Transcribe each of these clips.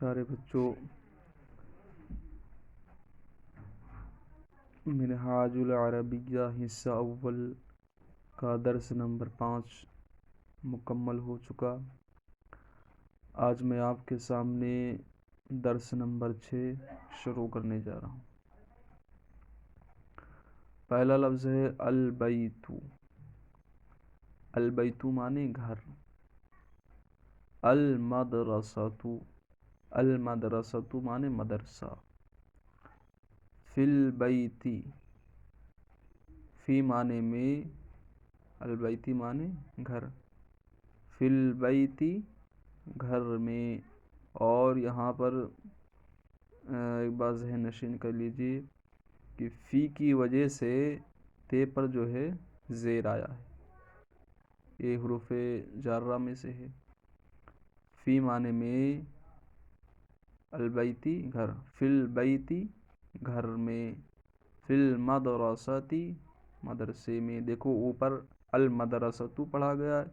سارے بچوں منہاج العربیہ حصہ اول کا درس نمبر 5 مکمل ہو چکا۔ آج میں آپ کے سامنے درس نمبر 6 شروع کرنے جا رہا ہوں۔ پہلا لفظ ہے البیت۔ البیت مانے گھر۔ المدرسۃ، المدرسۃ مانے مدرسہ۔ فی البیت، فی معنی میں، البیت مانے گھر، فی البیت گھر میں۔ اور یہاں پر ایک بات ذہن نشین کر لیجیے کہ فی کی وجہ سے تے پر جو ہے زیر آیا ہے، یہ حروف جارہ میں سے ہے۔ فی معنی میں البیتی گھر، فی البیتی گھر میں، فی المدرسۃ مدرسے میں۔ دیکھو اوپر المدرسۃ پڑھا گیا ہے،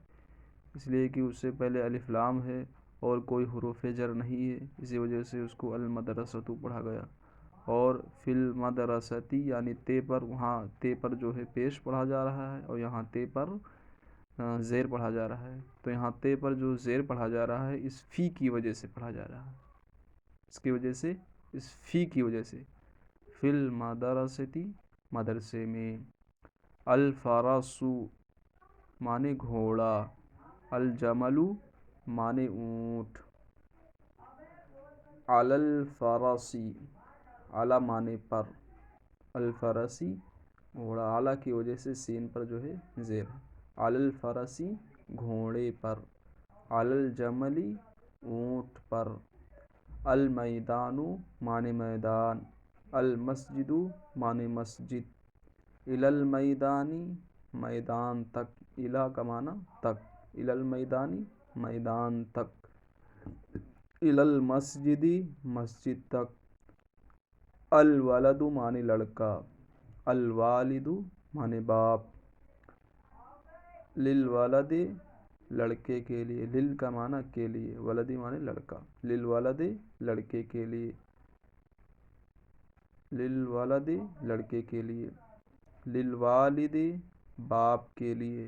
اس لیے کہ اس سے پہلے الف لام ہے اور کوئی حروف جر نہیں ہے، اسی وجہ سے اس کو المدرسۃ پڑھا گیا۔ اور فی المدرسۃ یعنی تے پر، وہاں تے پر جو ہے پیش پڑھا جا رہا ہے اور یہاں تے پر زیر پڑھا جا رہا ہے۔ تو یہاں تے پر جو زیر پڑھا جا رہا ہے اس فی کی وجہ سے پڑھا جا رہا ہے، اس کی وجہ سے، اس فی کی وجہ سے۔ فی المدرسۃ مدرسے میں۔ الفرس مانے گھوڑا، الجمل مانے اونٹ۔ علی الفرس، علی مانے پر، الفرسی گھوڑا، اعلیٰ کی وجہ سے سین پر جو ہے زیر ہے۔ علی الفرسی گھوڑے پر، علی الجمل اونٹ پر۔ المیدان مانے میدان، المسجد مانے مسجد۔ الی المیدان میدان تک، الی کا معنی تک، الی المیدان میدان تک۔ الی المسجد مسجد تک۔ الولد مانے لڑکا، الوالد مانے باپ۔ للولد لڑکے کے لیے، لل کا معنی کے لیے، ولدی مانے لڑکا، للولد لڑکے کے لیے، للولد لڑکے کے لیے۔ للوالد باپ کے لیے،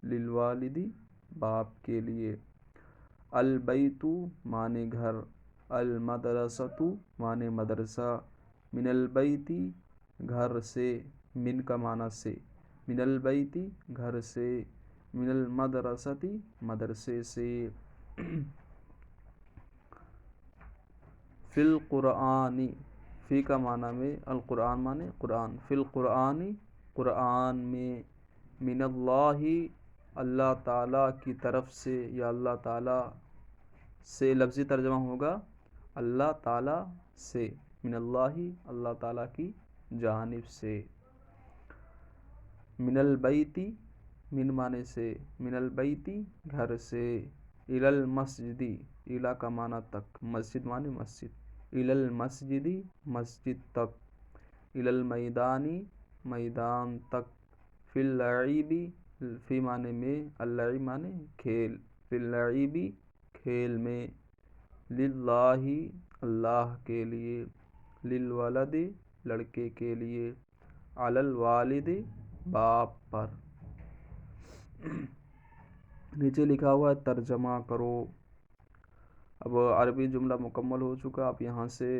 للوالد باپ کے لیے۔ البیت مانے گھر، المدرسۃ مانے مدرسہ۔ من البیت گھر سے، من کا معنی سے، من البیت گھر سے، من المدرسۃ مدرسے سے۔ فی القرآن، فی کا معنی میں، القرآن مانے قرآن، فی القرآن قرآن میں۔ من اللہ اللہ تعالیٰ کی طرف سے، یا اللہ تعالیٰ سے لفظی ترجمہ ہوگا اللہ تعالیٰ سے، من اللہ اللہ تعالیٰ کی جانب سے۔ من البیت من معنی سے، من البیت گھر سے۔ الی المسجد، الی کا معنی تک، مسجد معنی مسجد، الی المسجد مسجد تک۔ الی المیدان میدان تک۔ فی اللعب، فی معنی میں، اللعب معنی کھیل، فی اللعب کھیل میں۔ للہ اللہ کے لیے، للولد لڑکے کے لیے۔ علی الوالد باپ پر۔ نیچے لکھا ہوا ہے ترجمہ کرو۔ اب عربی جملہ مکمل ہو چکا، اب یہاں سے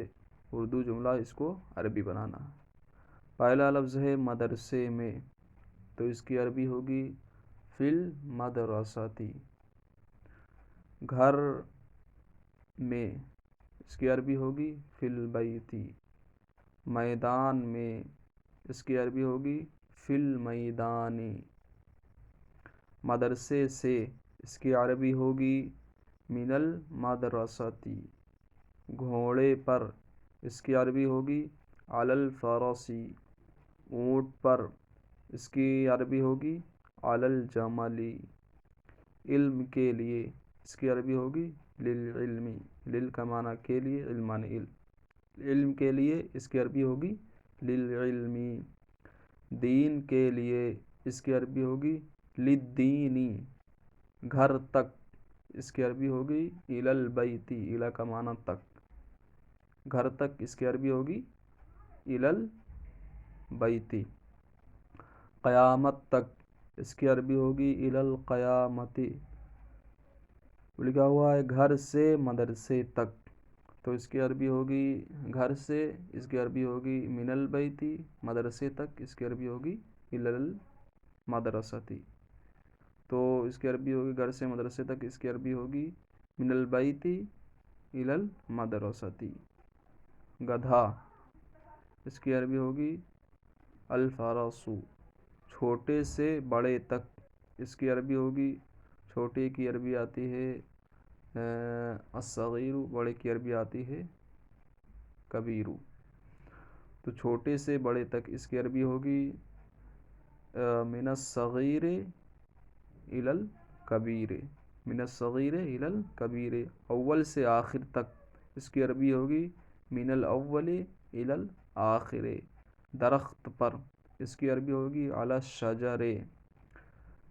اردو جملہ اس کو عربی بنانا ہے۔ پہلا لفظ ہے مدرسے میں، تو اس کی عربی ہوگی فی المدرسۃ۔ گھر میں، اس کی عربی ہوگی فی البیت۔ میدان میں، اس کی عربی ہوگی فی المیدان۔ مدرسے سے، اس کی عربی ہوگی من المدرسۃ۔ گھوڑے پر، اس کی عربی ہوگی علی الفرس۔ اونٹ پر، اس کی عربی ہوگی علی الجمل۔ علم کے لیے، اس کی عربی ہوگی للعلم، لل کا معنی کے لیے، علم معنی علم، علم کے لیے اس کی عربی ہوگی للعلم۔ دین کے لیے، اس کی عربی ہوگی للدین، گھر تک اس کی عربی ہوگی الی البیتی، الی کا معنی تک، گھر تک اس کی عربی ہوگی الی البیتی۔ قیامت تک اس کی عربی ہوگی الی القیامتی۔ لکھا ہوا ہے گھر سے مدرسے تک، تو اس کی عربی ہوگی گھر سے، اس کی عربی ہوگی من البیتی، مدرسے تک اس کی عربی ہوگی الی المدرستی۔ تو اس کی عربی ہوگی گھر سے مدرسے تک، اس کی عربی ہوگی من البیتی الی المدرستی۔ گدھا اس کی عربی ہوگی الفرس۔ چھوٹے سے بڑے تک اس کی عربی ہوگی، چھوٹے کی عربی آتی ہے الصغیر، بڑے کی عربی آتی ہے کبیر۔ تو چھوٹے سے بڑے تک اس کی عربی ہوگی من الصغیر الی الکبیر، من الصغیر الی الکبیر۔ اول سے آخر تک اس کی عربی ہوگی من الاول الی الآخر۔ درخت پر اس کی عربی ہوگی علی الشجر۔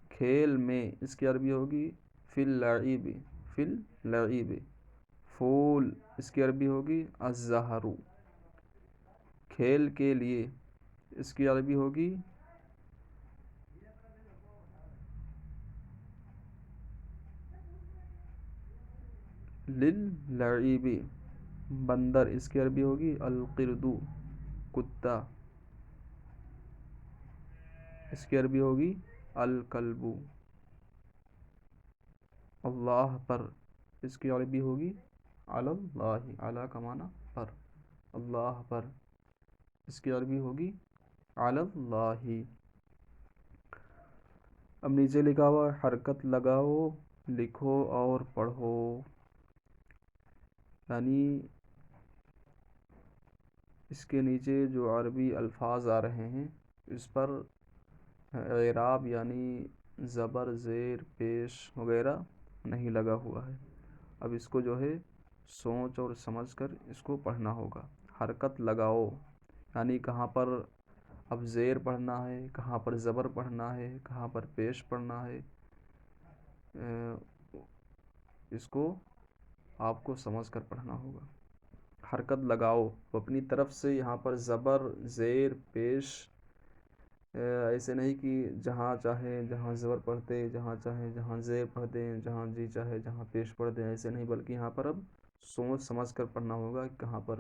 کھیل میں اس کی عربی ہوگی فی اللعب، فی اللعب۔ پھول اس کی عربی ہوگی الزہر۔ کھیل کے لیے اس کی عربی ہوگی للعب۔ بندر اس کی عربی ہوگی القرد، کتا اس کی عربی ہوگی الکلب۔ اللہ پر اس کی عربی ہوگی علی اللہ، علی کا معنی پر، اللہ پر اس کی عربی ہوگی علی اللہ۔ اب نیچے لکھا ہوا حرکت لگاؤ، لکھو اور پڑھو، یعنی اس کے نیچے جو عربی الفاظ آ رہے ہیں اس پر اعراب یعنی زبر، زیر، پیش وغیرہ نہیں لگا ہوا ہے۔ اب اس کو جو ہے سوچ اور سمجھ کر اس کو پڑھنا ہوگا۔ حرکت لگاؤ یعنی کہاں پر اب زیر پڑھنا ہے، کہاں پر زبر پڑھنا ہے، کہاں پر پیش پڑھنا ہے، اس کو آپ کو سمجھ کر پڑھنا ہوگا۔ حرکت لگاؤ اپنی طرف سے، یہاں پر زبر، زیر، پیش، ایسے نہیں کہ جہاں چاہیں جہاں زبر پڑھتے، جہاں چاہیں جہاں زیر پڑھ دیں، جہاں جی چاہے جہاں پیش پڑھ دیں، ایسے نہیں، بلکہ یہاں پر اب سوچ سمجھ کر پڑھنا ہوگا کہ کہاں پر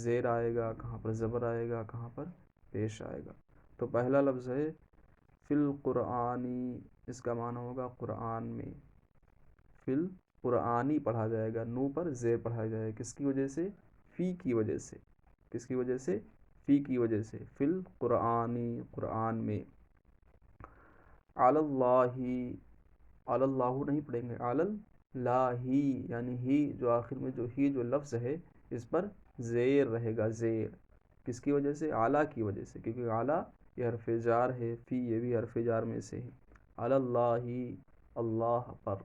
زیر آئے گا، کہاں پر زبر آئے گا، کہاں پر پیش آئے گا۔ تو پہلا لفظ ہے فی القرآنی، اس کا معنی ہوگا قرآن میں۔ فی القرآنی پڑھا جائے گا، نو پر زیر پڑھا جائے گا، کس کی وجہ سے؟ فی کی وجہ سے۔ کس کی وجہ سے؟ فی کی وجہ سے۔ فی القرآنی، قرآن میں۔ علی اللہ، علی اللہ نہیں پڑھیں گے، علی اللہ یعنی ہی جو آخر میں جو ہی جو لفظ ہے اس پر زیر رہے گا، زیر کس کی وجہ سے؟ اعلیٰ کی وجہ سے، کیونکہ اعلیٰ یہ حرف جار ہے، فی یہ بھی حرف جار میں سے ہے۔ علی اللہ، اللہ پر۔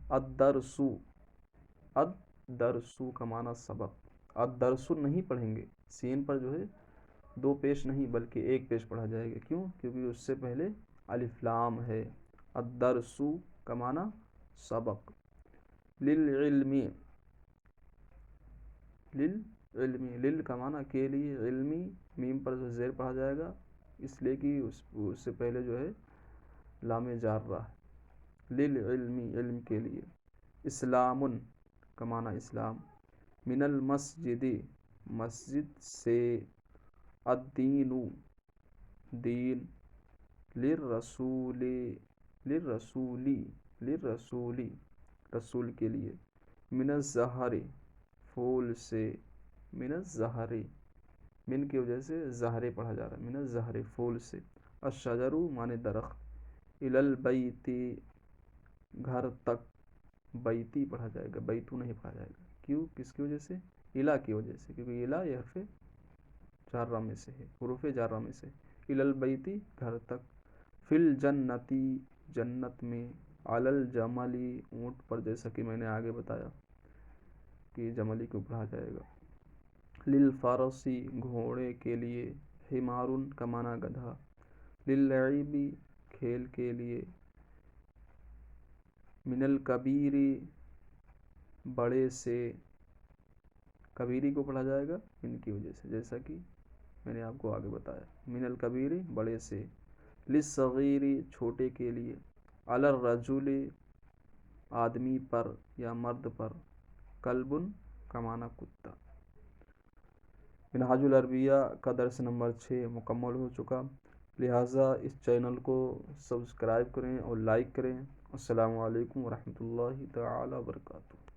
الدرس، الدرس کا معنی سبق، الدرس نہیں پڑھیں گے، سین پر جو ہے دو پیش نہیں بلکہ ایک پیش پڑھا جائے گا، کیوں؟ کیونکہ اس سے پہلے الف لام ہے۔ الدرس کا معنی سبق۔ للعلم، للعلم، لل کا معنی کے لیے، علمی میم پر جو زیر پڑھا جائے گا اس لیے کہ اس سے پہلے جو ہے لام جار رہا ہے۔ للعلم، علم کے لیے۔ اسلام کا معنی اسلام۔ من المسجد، مسجد سے۔ الدین، دین۔ للرسول، للرسولی، للرسولی، رسول کے لیے۔ من الزہر، پھول سے۔ من الزہر، من کی وجہ سے زہرے پڑھا جا رہا ہے، من الزہر پھول سے۔ الشجر معنی درخت۔ الی البیت، گھر تک۔ بیتی پڑھا جائے گا، بیتو نہیں پڑھا جائے گا، کیوں؟ کس کی وجہ سے؟ الا کی وجہ سے، کیونکہ الا یہ حرف جارہ میں سے ہے، حروف جارہ میں سے۔ الی البیت، گھر تک۔ فی الجنتی، جنت میں۔ علی الجمل، اونٹ پر، جیسا کہ میں نے آگے بتایا کہ جملی کو پڑھا جائے گا۔ للفرس، گھوڑے کے لیے۔ حمار کا معنی گدھا۔ للعب، کھیل کے لیے۔ من الکبیری بڑے سے، کبیری کو پڑھا جائے گا ان کی وجہ سے، جیسا کہ میں نے آپ کو آگے بتایا، من الکبیری بڑے سے، للصغیری چھوٹے کے لیے، علی الرجل آدمی پر یا مرد پر، کلبن کا معنی کتا۔ منہاج العربیہ کا درس نمبر 6 مکمل ہو چکا، لہٰذا اس چینل کو سبسکرائب کریں اور لائک کریں۔ السلام علیکم ورحمۃ اللہ تعالی وبرکاتہ۔